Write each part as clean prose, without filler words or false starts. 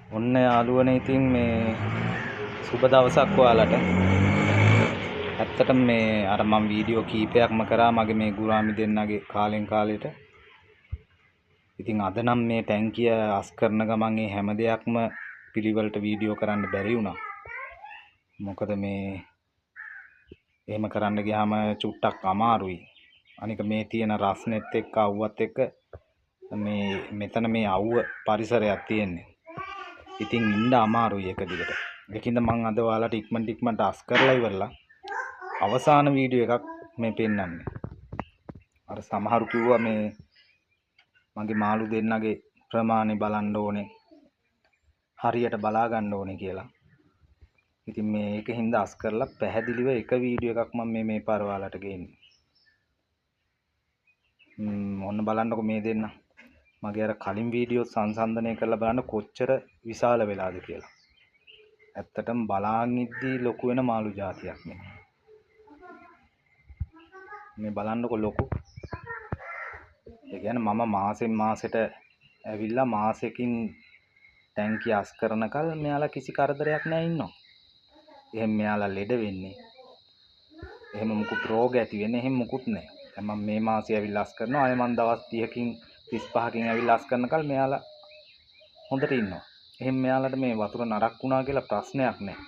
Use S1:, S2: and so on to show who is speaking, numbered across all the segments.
S1: ඔන්න යාළුවනේ ඉතින් මේ සුබ දවසක් ඔයාලට. ඇත්තටම මේ අර මම වීඩියෝ කීපයක්ම කරා මගේ මේ ගුරාමි දෙන්නගේ කාලෙන් කාලෙට. ඉතින් අද නම් මේ ටැංකිය අස් කරන ගමන් මේ හැම දෙයක්ම පිළිවෙලට වීඩියෝ කරන්න බැරි වුණා. මොකද මේ එහෙම කරන්න ගියාම චුට්ටක් අමාරුයි. අනික මේ තියෙන රස්නෙත් එක්ක අවුවත් එක්ක මේ මෙතන මේ අවුව පරිසරයක් තියෙන්නේ. ඉතින් ඉන්න අමාරුයි එක දිගට. ඒකින්ද මම අද ඔයාලට ඉක්මනට අස් කරලා ඉවරලා අවසාන වීඩියෝ එකක් මේ පෙන්නන්නේ. අර සමහරු කිව්වා මේ මගේ මාළු දෙන්නගේ ප්‍රමාණය බලන්න ඕනේ. හරියට බලා ගන්න ඕනේ කියලා. ඉතින් මේ ඒකින්ද අස් කරලා පැහැදිලිව එක වීඩියෝ එකක් මම මේ පාර ඔයාලට ගේන්නේ. ඔන්න බලන්නකො මේ දෙන්න. මගේ අර කලින් වීඩියෝ සංසන්දනය කරලා බලන්න කොච්චර විශාල වෙලාද කියලා. ඇත්තටම බලාන් ඉද්දි ලොකු වෙන මාළු జాතියක් නේ. මේ බලන්නකො ලොකු. ඒ කියන්නේ මම මාසෙන් මාසෙට ඇවිල්ලා මාසෙකින් ටැංකිය අස් කරනකල් මෙයාලා කිසි කරදරයක් නැහැ ඉන්නවා. එහෙනම් මෙයාලා ලෙඩ වෙන්නේ. එහෙම මුකුත් රෝග ඇති වෙන්නේ එහෙම මුකුත් නැහැ. දැන් මම මේ මාසේ ඇවිල්ලා අස් කරනවා. ආයෙ මම දවස් 30කින් 35කින් ඇවිල්ලා අස් කරනකල් මෙයාලා හොඳට ඉන්නවා. එහෙනම් මෙයාලට මේ වතුර නරක් වුණා කියලා ප්‍රශ්නයක් නැහැ.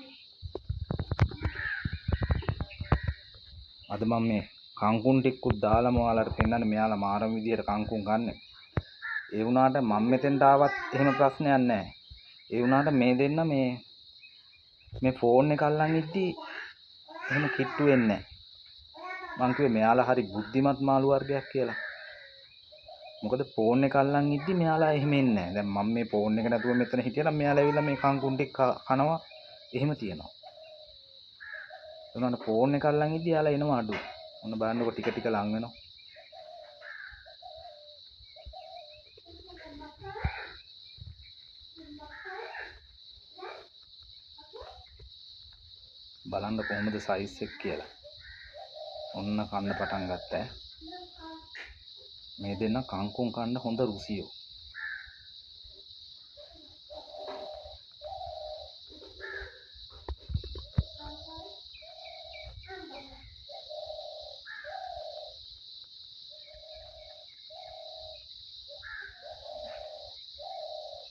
S1: අද මම මේ කංකුන් ටිකකුත් දාලාම ඔයාලට පෙන්නන්නේ මෙයාලා මාරම විදියට කංකුන් ගන්න. ඒ වුණාට මම මෙතෙන්ට ආවත් එහෙම ප්‍රශ්නයක් නැහැ. ඒ වුණාට මේ දෙන්න මේ ෆෝන් එක අල්ලන් ඉද්දි එහෙම කිට්ටු වෙන්නේ නැහැ. මං කිව්වේ මෙයාලා හරි බුද්ධිමත් මාළු වර්ගයක් කියලා. මොකද ෆෝන් එක අල්ලන් ඉද්දි මෙයාලා එහෙම එන්නේ නැහැ. දැන් මම මේ ෆෝන් එක නැතුව මෙතන හිටියනම් මෙයාලා ඇවිල්ලා මේ කංකුන් ටික කනවා එහෙම තියෙනවා. ඒ වුණාට ෆෝන් එක අල්ලන් ඉද්දි යාලා එනවා අඩු. ඔන්න බලන්නකො ටික ටික ලං වෙනවා. බලන්න කොහොමද සයිස් එක කියලා. ඔන්න කන්න පටන් ගත්තා. මේ දෙන්න කංකුන් කන්න හොඳ රුසියෝ.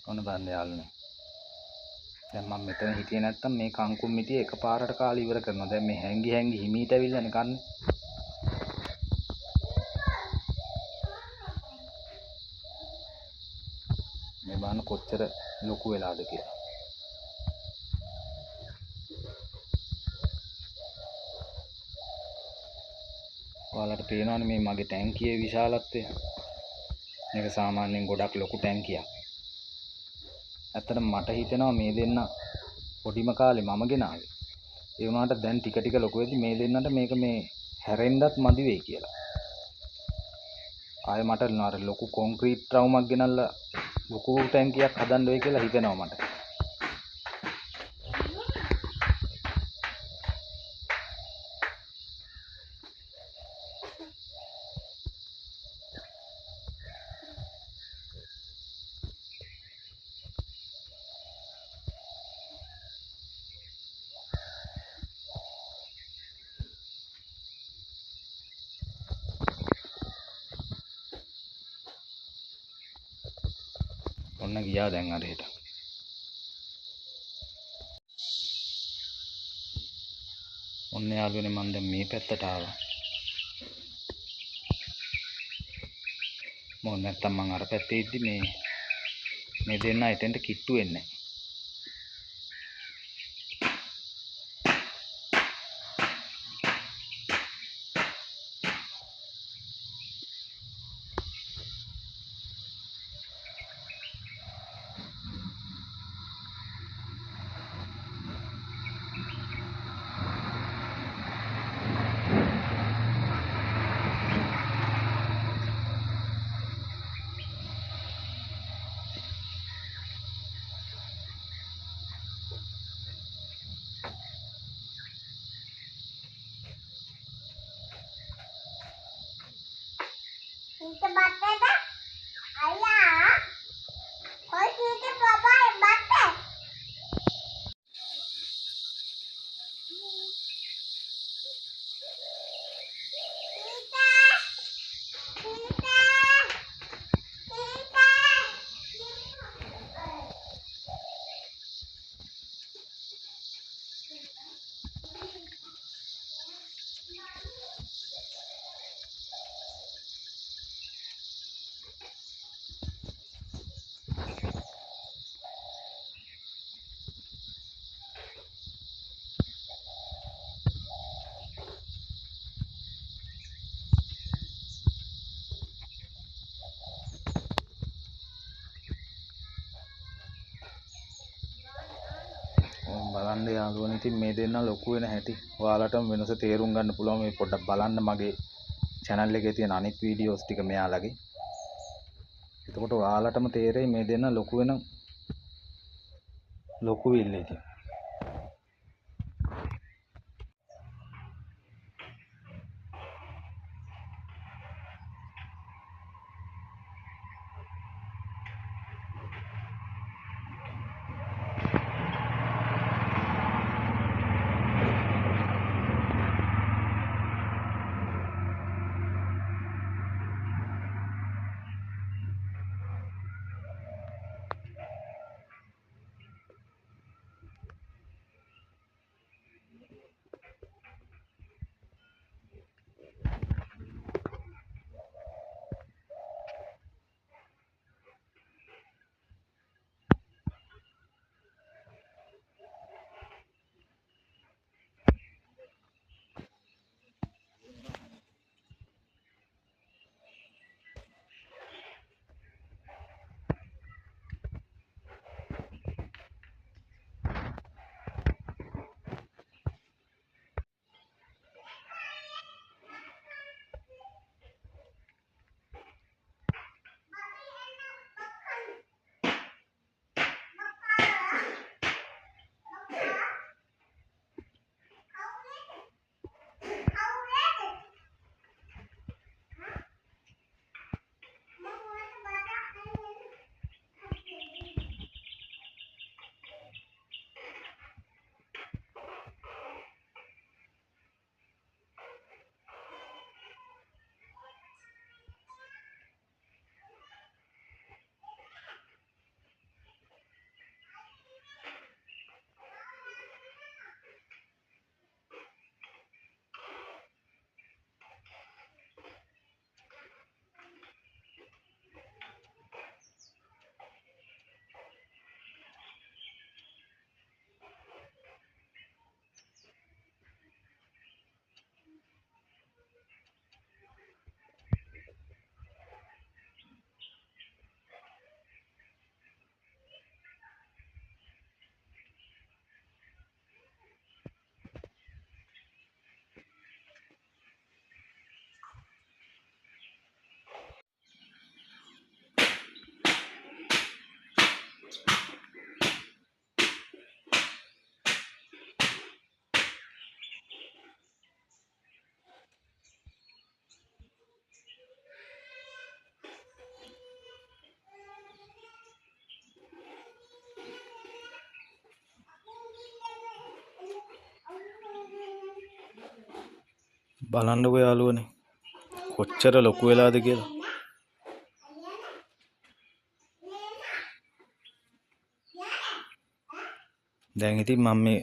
S1: ඔන්න බලන්න යාළුවනේ. දැන් මම මෙතන හිටියේ නැත්තම් මේ කංකුම් මිටිය එකපාරට කාලේ ඉවර කරනවා. දැන් මේ හැංගි හිමීට ඇවිල්ලානේ කන්නේ. මේ බලන්න කොච්චර ලොකු වෙලාද කියලා. ඔයාලට පේනවනේ මේ මගේ ටැංකියේ විශාලත්වය. මේක සාමාන්‍යයෙන් ගොඩක් ලොකු ටැංකියක්. ඇත්තටම මට හිතෙනවා මේ දෙන්න පොඩිම කාලේ මම ගෙනාවේ. ඒ වුණාට දැන් ටික ටික ලොකු වෙද්දි මේ දෙන්නට මේක මේ හැරෙන්නත් මදි වෙයි කියලා. ආයෙ මට අර ලොකු කොන්ක්‍රීට් රවුමක් ගෙනල්ලා ලොකු ටැංකියක් හදන්න වෙයි කියලා හිතෙනවා මට. ඔන්න ගියා දැන් අරහෙට. ඔන්න යාළුවනේ මම දැන් මේ පැත්තට ආවා. මොකද නැත්තම් මම අර පැත්තේ ඉද්දි මේ දෙන්න එතෙන්ට කිට්ටු වෙන්නේ නැහැ.
S2: Kita batte dah. Ayah. Kau kita papa batte.
S1: බලන්න යාළුවනේ ඉතින් මේ දෙන්න ලොකු වෙන හැටි ඔයාලටම වෙනස තේරුම් ගන්න පුළුවන් මේ පොඩ්ඩක් බලන්න මගේ channel එකේ තියෙන අනිත් වීඩියෝස් ටික මෙයාලගේ. එතකොට ඔයාලටම තේරෙයි මේ දෙන්න ලොකු වෙන ලොකු විල්ල ඉතින්. බලන්නකෝ යාළුවනේ කොච්චර ලොකු වෙලාද කියලා. දැන් ඉතින් මම මේ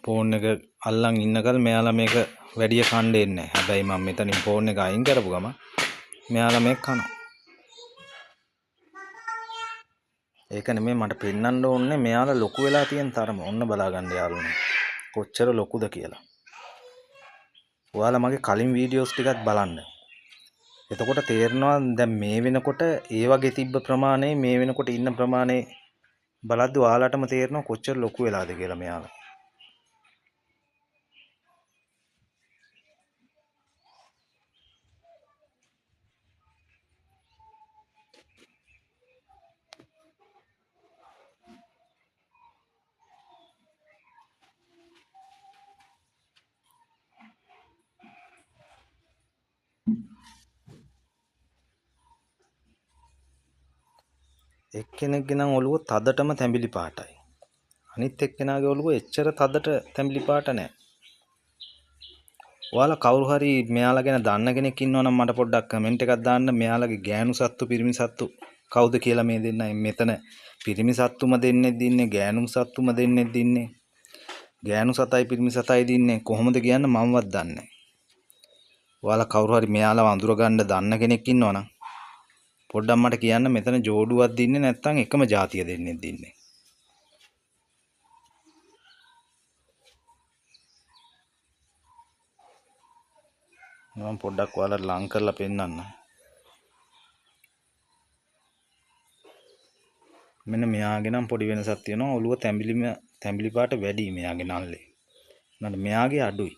S1: ෆෝන් එක අල්ලන් ඉන්නකල් මෙයාලා මේක වැඩි කණ්ඩේ නැහැ. හැබැයි මම මෙතනින් ෆෝන් එක අයින් කරපු ගම මෙයාලා මේක කනවා. ඒක නෙමෙයි මට පෙන්වන්න ඕනේ මෙයාලා ලොකු වෙලා තියෙන තරම. ඔන්න බලා ගන්න යාළුවනේ කොච්චර ලොකුද කියලා. ඔයාලා මගේ කලින් වීඩියෝස් ටිකත් බලන්න. එතකොට තේරෙනවා දැන් මේ වෙනකොට ඒ වගේ තිබ්බ ප්‍රමාණය මේ වෙනකොට ඉන්න ප්‍රමාණය බලද්දි ඔයාලටම තේරෙනවා කොච්චර ලොකු වෙලාද කියලා මෙයාලා. එක්කෙනෙක්ගේ නම් ඔළුව තදටම තැඹිලි පාටයි. අනිත් එක්කෙනාගේ ඔළුව එච්චර තදට තැඹිලි පාට නැහැ. ඔයාලා කවුරු හරි මෙයාලා ගැන දන්න කෙනෙක් ඉන්නවා නම් මට පොඩ්ඩක් කමෙන්ට් එකක් දාන්න. මෙයාලගේ ගෑනු සත්තු පිරිමි සත්තු කවුද කියලා මේ දෙන්න. මෙතන පිරිමි සත්තුම දෙන්නෙක් දින්නේ ගෑනු සත්තුම දෙන්නෙක් දින්නේ. ගෑනු සතයි පිරිමි සතයි දින්නේ කොහොමද කියන්න මමවත් දන්නේ නැහැ. ඔයාලා කවුරු හරි මෙයාලා වඳුර ගන්න දන්න කෙනෙක් ඉන්නවා නම් පොඩ්ඩක් මට කියන්න මෙතන ජෝඩුවක් දින්නේ නැත්නම් එකම જાතිය දෙන්නෙක් දින්නේ. මම පොඩ්ඩක් ඔයාලට ලං කරලා පෙන්නන්න. මෙන්න මෙයාගේ නම් පොඩි වෙනසක් තියෙනවා. ඔළුව තැඹිලි පාට වැඩි මෙයාගේ නල්ලේ. නේද මෙයාගේ අඩුයි.